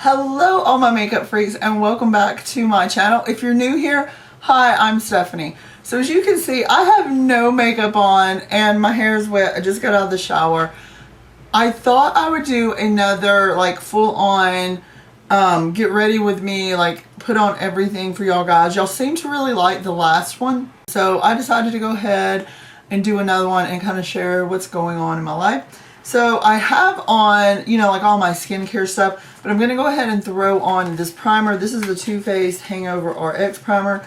Hello all my makeup freaks and welcome back to my channel. If you're new here, hi, I'm Stephanie. So as you can see, I have no makeup on and my hair is wet. I just got out of the shower. I thought I would do another like full on get ready with me, like put on everything for y'all guys. Y'all seem to really like the last one. So I decided to go ahead and do another one and kind of share what's going on in my life. So I have on, you know, like all my skincare stuff, but I'm going to go ahead and throw on this primer. This is the Too Faced Hangover RX primer.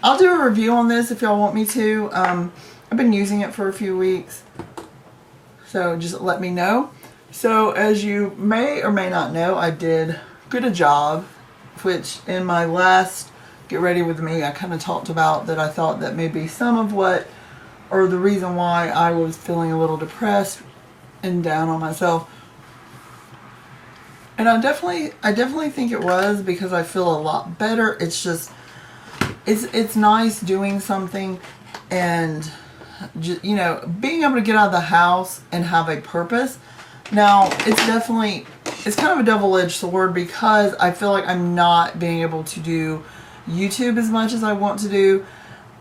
I'll do a review on this if y'all want me to. I've been using it for a few weeks, so just let me know. So as you may or may not know, I did get a job, which in my last Get Ready With Me, I kind of talked about that I thought that maybe some of what, or the reason why I was feeling a little depressed and down on myself. And I definitely think it was, because I feel a lot better. It's just, it's nice doing something and just, you know, being able to get out of the house and have a purpose. Now, it's kind of a double-edged sword, because I feel like I'm not being able to do YouTube as much as I want to do.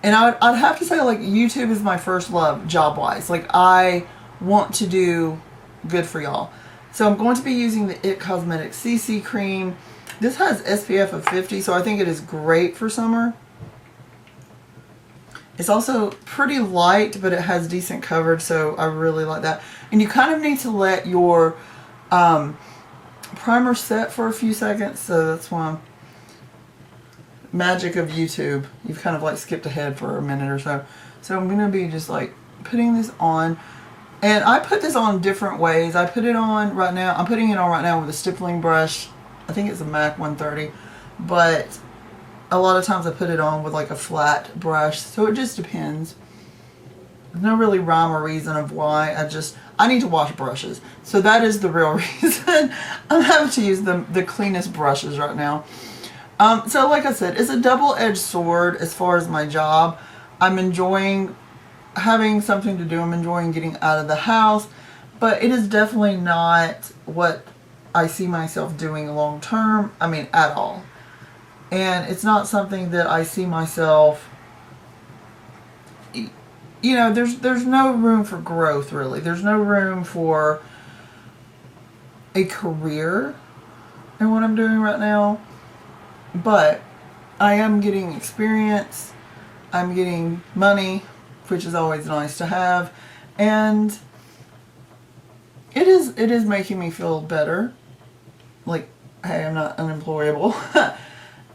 And I'd have to say, like, YouTube is my first love, job-wise. Like, I want to do good for y'all. So I'm going to be using the IT Cosmetics CC cream. This has SPF of 50, so I think it is great for summer. It's also pretty light, but it has decent coverage, so I really like that. And you kind of need to let your primer set for a few seconds, so that's why magic of YouTube. You've kind of like skipped ahead for a minute or so. So I'm going to be just like putting this on. And I put this on different ways. I put it on right now. I'm putting it on right now with a stippling brush. I think it's a MAC 130. But a lot of times I put it on with like a flat brush. So it just depends. There's no really rhyme or reason of why. I need to wash brushes. So that is the real reason I'm having to use the cleanest brushes right now. So like I said, it's a double-edged sword as far as my job. I'm enjoying having something to do. I'm enjoying getting out of the house, but it is definitely not what I see myself doing long term. I mean, at all. And it's not something that I see myself, you know, there's no room for growth, really. There's no room for a career in what I'm doing right now. But I am getting experience. I'm getting money, which is always nice to have, and it is making me feel better. Like, hey, I'm not unemployable.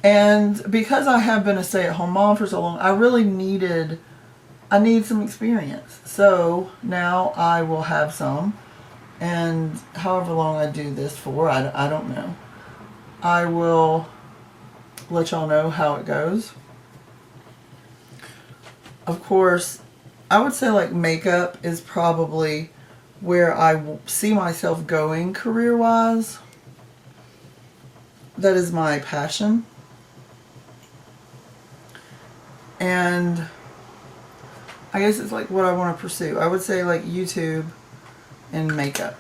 And because I have been a stay-at-home mom for so long, I need some experience. So now I will have some, and however long I do this for, I don't know. I will let y'all know how it goes. Of course, I would say like makeup is probably where I see myself going career-wise. That is my passion. And I guess it's like what I want to pursue. I would say like YouTube and makeup.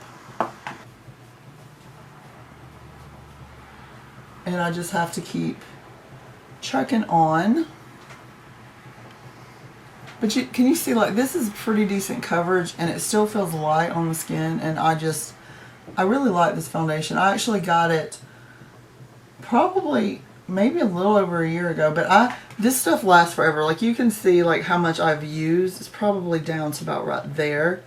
And I just have to keep trucking on. But can you see, like, this is pretty decent coverage and it still feels light on the skin, and I really like this foundation. I actually got it probably maybe a little over a year ago, but this stuff lasts forever. Like, you can see like how much I've used. It's probably down to about right there.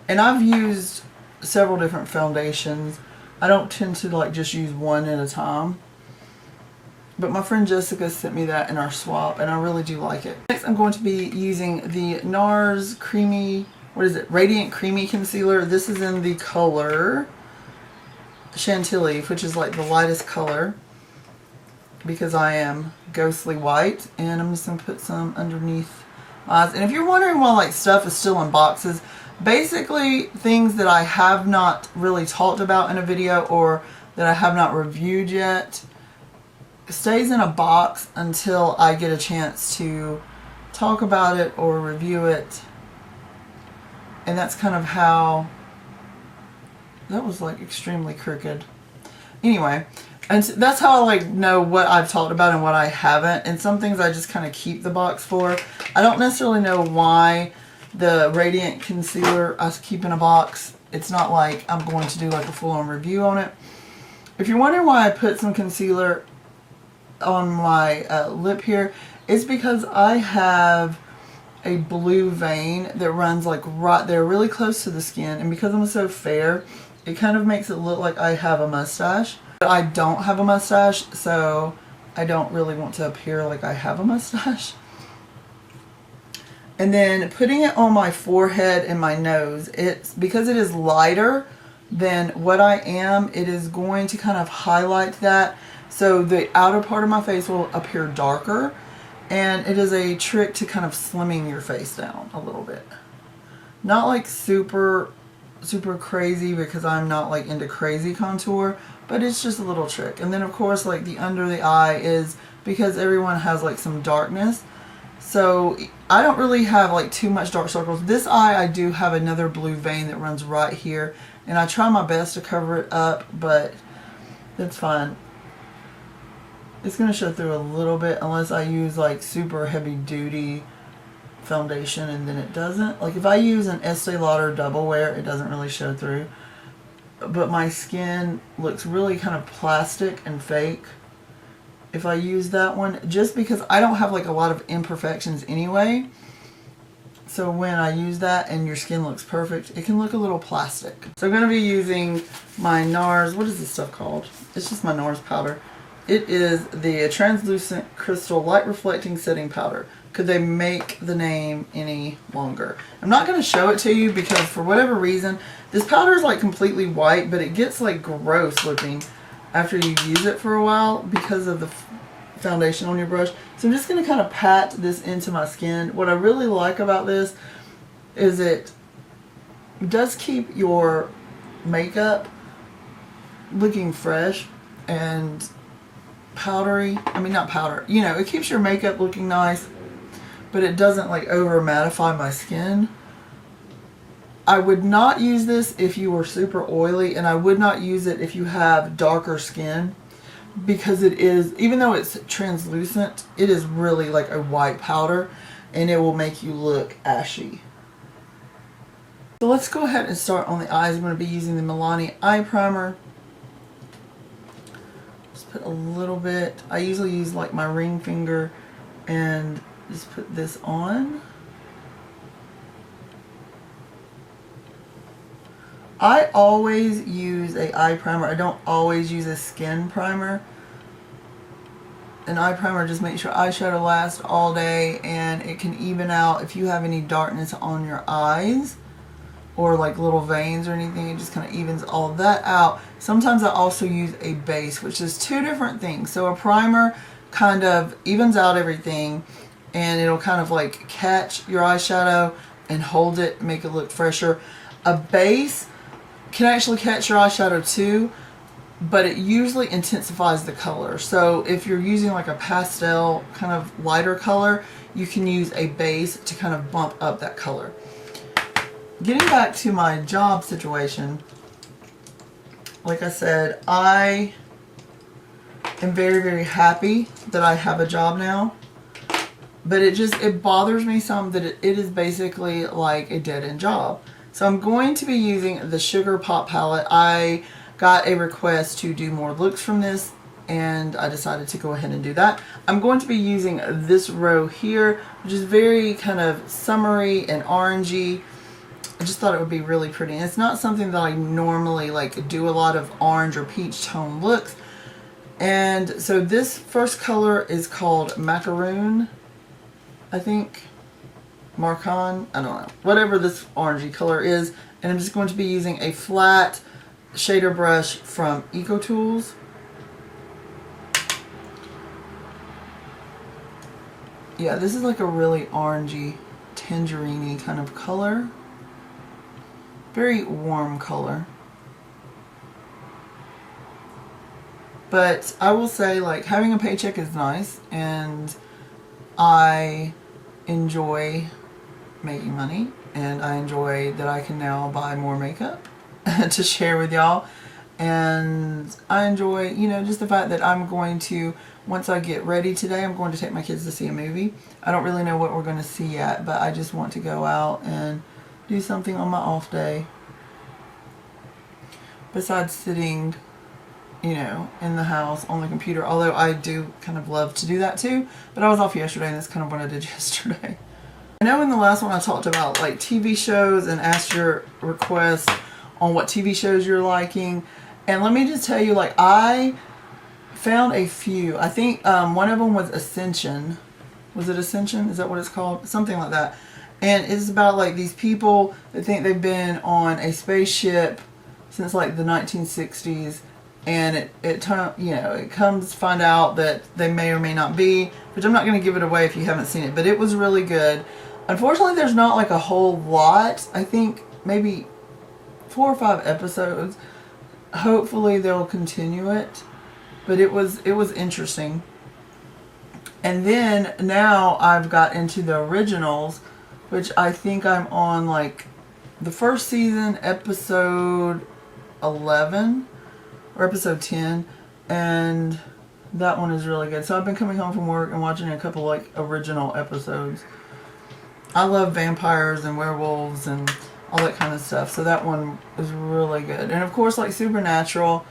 And I've used several different foundations. I don't tend to like just use one at a time. But my friend Jessica sent me that in our swap, and I really do like it. Next, I'm going to be using the NARS Creamy, Radiant Creamy Concealer. This is in the color Chantilly, which is like the lightest color, because I am ghostly white. And I'm just going to put some underneath my eyes. And if you're wondering why like stuff is still in boxes, basically things that I have not really talked about in a video or that I have not reviewed yet stays in a box until I get a chance to talk about it or review it. And that's kind of how, that was like extremely crooked. Anyway, And that's how I like know what I've talked about and what I haven't. And some things I just kind of keep the box for. I don't necessarily know why the Radiant Concealer I keep in a box. It's not like I'm going to do like a full-on review on it. If you're wondering why I put some concealer on my lip here, it's because I have a blue vein that runs like right there, really close to the skin. And because I'm so fair, it kind of makes it look like I have a mustache. But I don't have a mustache, so I don't really want to appear like I have a mustache. And then putting it on my forehead and my nose, it's because it is lighter than what I am, it is going to kind of highlight that. So the outer part of my face will appear darker. And it is a trick to kind of slimming your face down a little bit. Not like super crazy, because I'm not like into crazy contour, but it's just a little trick. And then of course like the under the eye is because everyone has like some darkness. So I don't really have like too much dark circles. This eye I do have another blue vein that runs right here, and I try my best to cover it up, but it's fine. It's going to show through a little bit unless I use like super heavy duty foundation, and then it doesn't. Like if I use an Estee Lauder Double Wear, it doesn't really show through. But my skin looks really kind of plastic and fake if I use that one, just because I don't have like a lot of imperfections anyway. So when I use that and your skin looks perfect, it can look a little plastic. So I'm going to be using my NARS, what is this stuff called? It's just my NARS powder. It is the translucent crystal light reflecting setting powder. Could they make the name any longer? I'm not going to show it to you because for whatever reason, this powder is like completely white, but it gets like gross looking after you use it for a while because of the foundation on your brush. So I'm just going to kind of pat this into my skin. What I really like about this is it does keep your makeup looking fresh and powdery. I mean, not powder. You know, it keeps your makeup looking nice, but it doesn't like over mattify my skin. I would not use this if you were super oily, and I would not use it if you have darker skin, because it is, even though it's translucent, it is really like a white powder, and it will make you look ashy. So let's go ahead and start on the eyes. I'm going to be using the Milani eye primer. Just put a little bit. I usually use like my ring finger and just put this on. I always use a eye primer. I don't always use a skin primer. An eye primer just makes your eyeshadow last all day, and it can even out if you have any darkness on your eyes or like little veins or anything. It just kind of evens all that out. Sometimes I also use a base, which is two different things. So a primer kind of evens out everything, and it'll kind of like catch your eyeshadow and hold it, make it look fresher. A base can actually catch your eyeshadow too, but it usually intensifies the color. So if you're using like a pastel kind of lighter color, you can use a base to kind of bump up that color. Getting back to my job situation, like I said, I am very, very happy that I have a job now. But it bothers me some that it is basically like a dead-end job. So I'm going to be using the Sugar Pop palette. I got a request to do more looks from this, and I decided to go ahead and do that. I'm going to be using this row here, which is very kind of summery and orangey. I just thought it would be really pretty. And it's not something that I normally like do a lot of orange or peach tone looks. And so this first color is called Macaroon, I think. Marcon, I don't know, whatever this orangey color is, and I'm just going to be using a flat shader brush from Eco Tools. Yeah, this is like a really orangey, tangerine-y kind of color. Very warm color. But I will say, like, having a paycheck is nice, and I enjoy making money, and I enjoy that I can now buy more makeup to share with y'all. And I enjoy, you know, just the fact that I'm going to, once I get ready today, I'm going to take my kids to see a movie. I don't really know what we're going to see yet, but I just want to go out and do something on my off day. Besides sitting, you know, in the house on the computer, although I do kind of love to do that too, but I was off yesterday and that's kind of what I did yesterday. I know in the last one I talked about like TV shows and asked your requests on what TV shows you're liking. And let me just tell you, like, I found a few. I think one of them was Ascension. Was it Ascension? Is that what it's called? Something like that. And it's about like these people that think they've been on a spaceship since like the 1960s, and it you know, it comes to find out that they may or may not be, which I'm not going to give it away if you haven't seen it, but it was really good. Unfortunately, there's not like a whole lot. I think maybe 4 or 5 episodes. Hopefully they'll continue it, but it was interesting. And then now I've got into the originals, which I think I'm on like the first season, episode 11 or episode 10, and that one is really good. So I've been coming home from work and watching a couple like original episodes. I love vampires and werewolves and all that kind of stuff, so that one is really good. And of course, like Supernatural,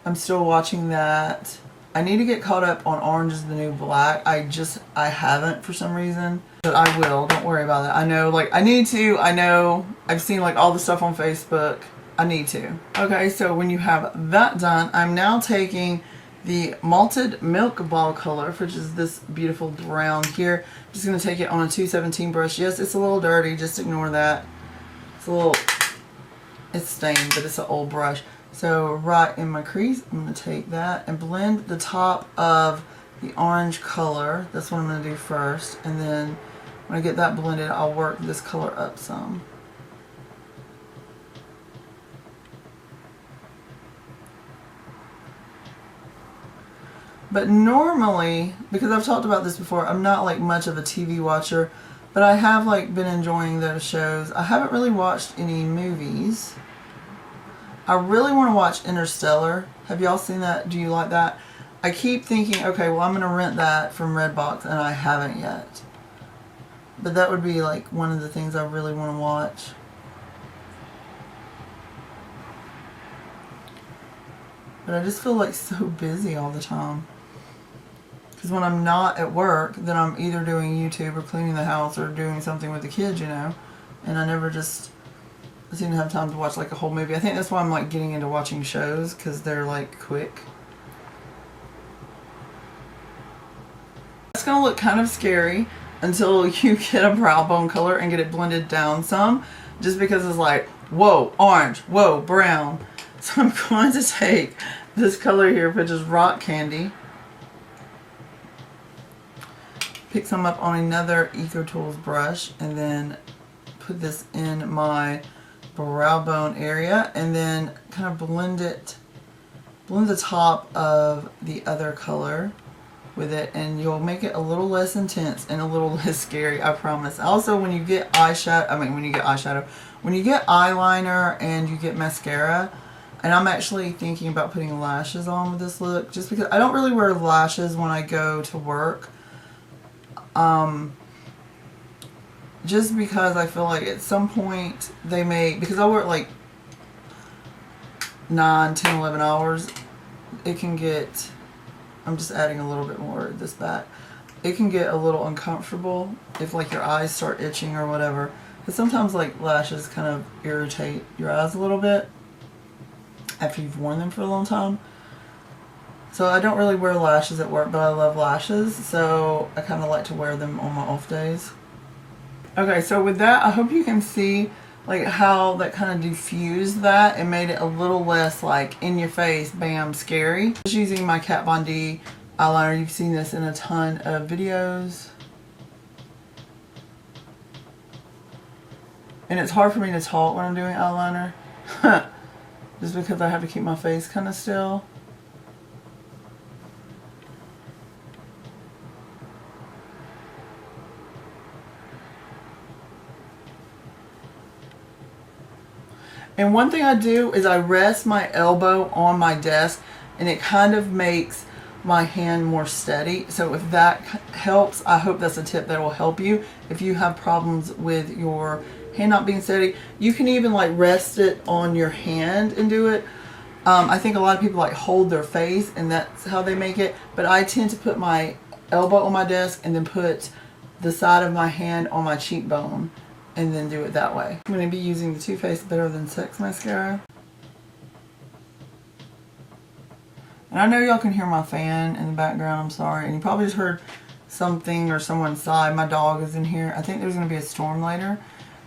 I'm still watching that. I need to get caught up on Orange is the New Black. I haven't for some reason, but I will. Don't worry about that. I know, like, I need to. I know I've seen like all the stuff on Facebook. I need to. Okay, so when you have that done, I'm now taking the Malted Milk Ball color, which is this beautiful brown here. I'm just going to take it on a 217 brush. Yes, it's a little dirty. Just ignore that. It's stained, but it's an old brush. So right in my crease, I'm going to take that and blend the top of the orange color. That's what I'm going to do first. And then when I get that blended, I'll work this color up some. But normally, because I've talked about this before, I'm not like much of a TV watcher, but I have like been enjoying those shows. I haven't really watched any movies. I really want to watch Interstellar. Have y'all seen that? Do you like that? I keep thinking, okay, well I'm going to rent that from Redbox, and I haven't yet. But that would be like one of the things I really want to watch. But I just feel like so busy all the time. Because when I'm not at work, then I'm either doing YouTube or cleaning the house or doing something with the kids, you know. And I never just seem to have time to watch like a whole movie. I think that's why I'm like getting into watching shows, because they're like quick. It's going to look kind of scary until you get a brow bone color and get it blended down some. Just because it's like, whoa, orange, whoa, brown. So I'm going to take this color here, which is Rock Candy. Pick some up on another Eco Tools brush and then put this in my brow bone area, and then kind of blend the top of the other color with it, and you'll make it a little less intense and a little less scary, I promise. Also, when you get when you get eyeliner and you get mascara, and I'm actually thinking about putting lashes on with this look, just because I don't really wear lashes when I go to work. Just because I feel like at some point they may, because I work like 9, 10, 11 hours, it can get, I'm just adding a little bit more of this back, it can get a little uncomfortable if like your eyes start itching or whatever. Because sometimes like lashes kind of irritate your eyes a little bit after you've worn them for a long time. So I don't really wear lashes at work, but I love lashes, so I kind of like to wear them on my off days. Okay, so with that, I hope you can see like how that kind of diffused that and made it a little less like in your face, bam, scary. Just using my Kat Von D eyeliner. You've seen this in a ton of videos. And it's hard for me to talk when I'm doing eyeliner. Just because I have to keep my face kind of still. And one thing I do is I rest my elbow on my desk, and it kind of makes my hand more steady. So if that helps, I hope that's a tip that will help you if you have problems with your hand not being steady. You can even like rest it on your hand and do it. I think a lot of people like hold their face and that's how they make it, but I tend to put my elbow on my desk and then put the side of my hand on my cheekbone and then do it that way. I'm going to be using the Too Faced Better Than Sex mascara. And I know y'all can hear my fan in the background, I'm sorry. And you probably just heard something or someone sigh. My dog is in here. I think there's going to be a storm later.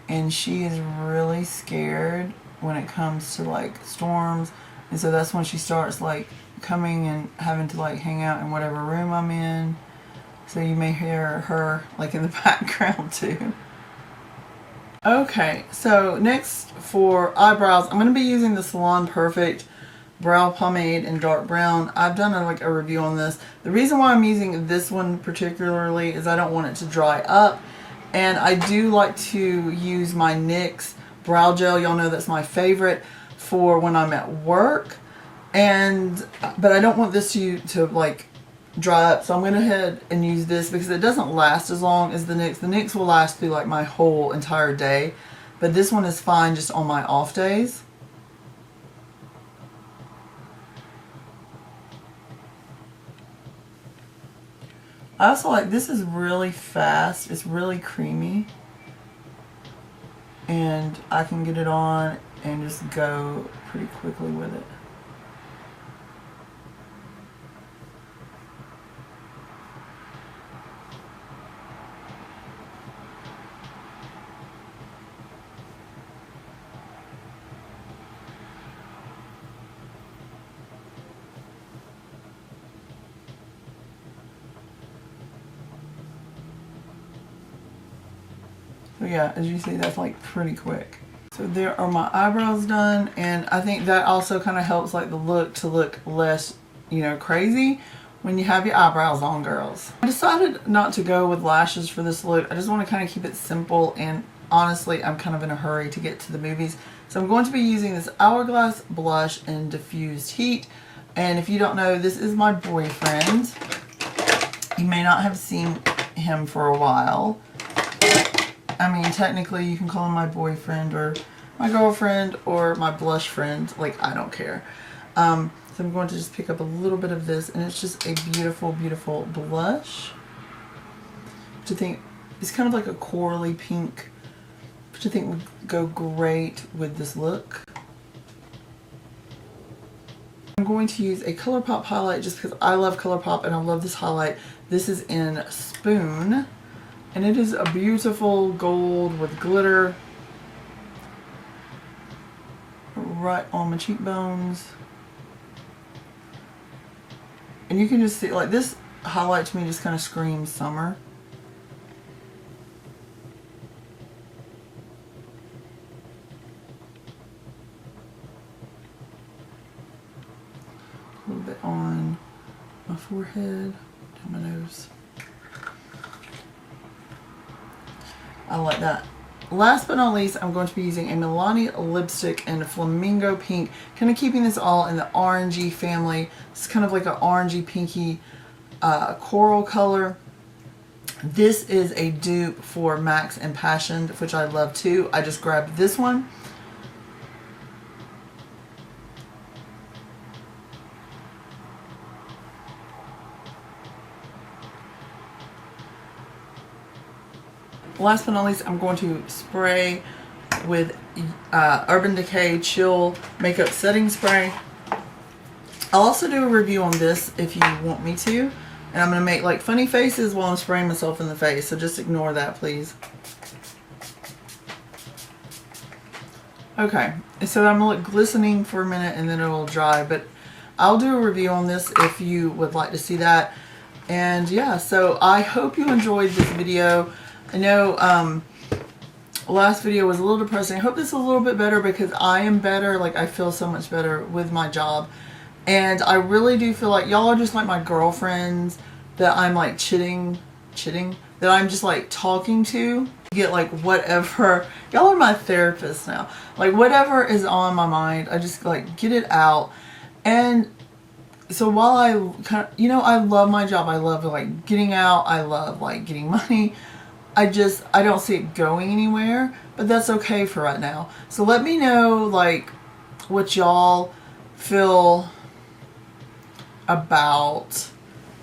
And she is really scared when it comes to like storms. And so that's when she starts like coming and having to like hang out in whatever room I'm in. So you may hear her like in the background too. Okay, so next for eyebrows, I'm going to be using the Salon Perfect Brow Pomade in dark brown. I've done a review on this. The reason why I'm using this one particularly is I don't want it to dry up. And I do like to use my NYX brow gel. Y'all know that's my favorite for when I'm at work. But I don't want this to like dry up. So I'm going to head and use this because it doesn't last as long as the NYX. The NYX will last through like my whole entire day. But this one is fine just on my off days. I also like, this is really fast, it's really creamy, and I can get it on and just go pretty quickly with it. So yeah, as you see, that's like pretty quick. So there are my eyebrows done, and I think that also kind of helps like the look to look less, you know, crazy when you have your eyebrows on, girls. I decided not to go with lashes for this look. I just want to kind of keep it simple, and honestly, I'm kind of in a hurry to get to the movies. So I'm going to be using this Hourglass blush in Diffused Heat. And if you don't know, this is my boyfriend. You may not have seen him for a while. I mean, technically you can call him my boyfriend or my girlfriend or my blush friend. Like, I don't care. So I'm going to just pick up a little bit of this, and it's just a beautiful, beautiful blush. Which I think is kind of like a corally pink, which I think would go great with this look. I'm going to use a ColourPop highlight just because I love ColourPop and I love this highlight. This is in Spoon. And it is a beautiful gold with glitter right on my cheekbones. And you can just see, like, this highlight to me just kind of screams summer. A little bit on my forehead, down my nose. I like that. Last but not least, I'm going to be using a Milani lipstick in Flamingo Pink. Kind of keeping this all in the orangey family. It's kind of like an orangey pinky coral color. This is a dupe for Max Impassioned, which I love too. I just grabbed this one. Last but not least, I'm going to spray with Urban Decay Chill Makeup Setting Spray. I'll also do a review on this if you want me to. And I'm going to make like funny faces while I'm spraying myself in the face. So just ignore that, please. Okay, so I'm going to look glistening for a minute and then it'll dry. But I'll do a review on this if you would like to see that. And yeah, so I hope you enjoyed this video. I know last video was a little depressing. I hope this is a little bit better because I am better. Like, I feel so much better with my job. And I really do feel like y'all are just like my girlfriends that I'm like chitting, that I'm just like talking to. get like whatever, y'all are my therapist now, like whatever is on my mind, I just like get it out. And so while I kind of, you know, I love my job, I love like getting out, I love like getting money, I don't see it going anywhere, but that's okay for right now. So let me know like what y'all feel about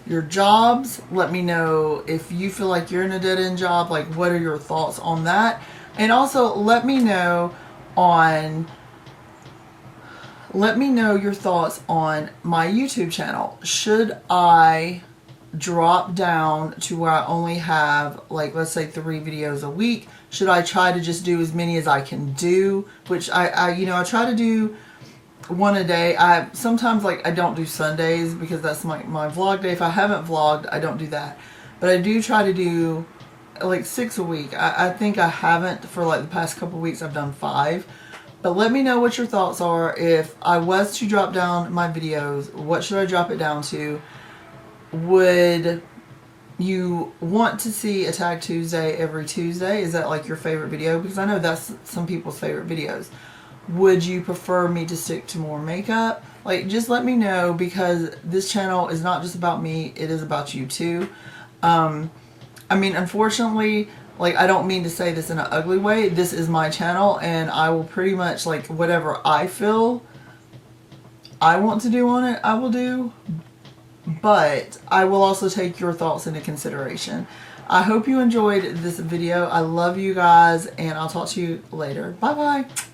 your jobs. Let me know if you feel like you're in a dead-end job, like what are your thoughts on that? And also let me know your thoughts on my YouTube channel. Should I drop down to where I only have like, let's say 3 videos a week? Should I try to just do as many as I can do? Which I you know, I try to do 1 a day. Sometimes like I don't do Sundays because that's my vlog day. If I haven't vlogged, I don't do that. But I do try to do like 6 a week. I think I haven't for like the past couple weeks. I've done 5. But let me know what your thoughts are. If I was to drop down my videos, what should I drop it down to? Would you want to see a Tag Tuesday every Tuesday? Is that like your favorite video? Because I know that's some people's favorite videos. Would you prefer me to stick to more makeup? Like, just let me know, because this channel is not just about me, it is about you too. I mean, unfortunately, like, I don't mean to say this in an ugly way. This is my channel, and I will pretty much, like, whatever I feel I want to do on it, I will do. But I will also take your thoughts into consideration. I hope you enjoyed this video. I love you guys, and I'll talk to you later. Bye-bye.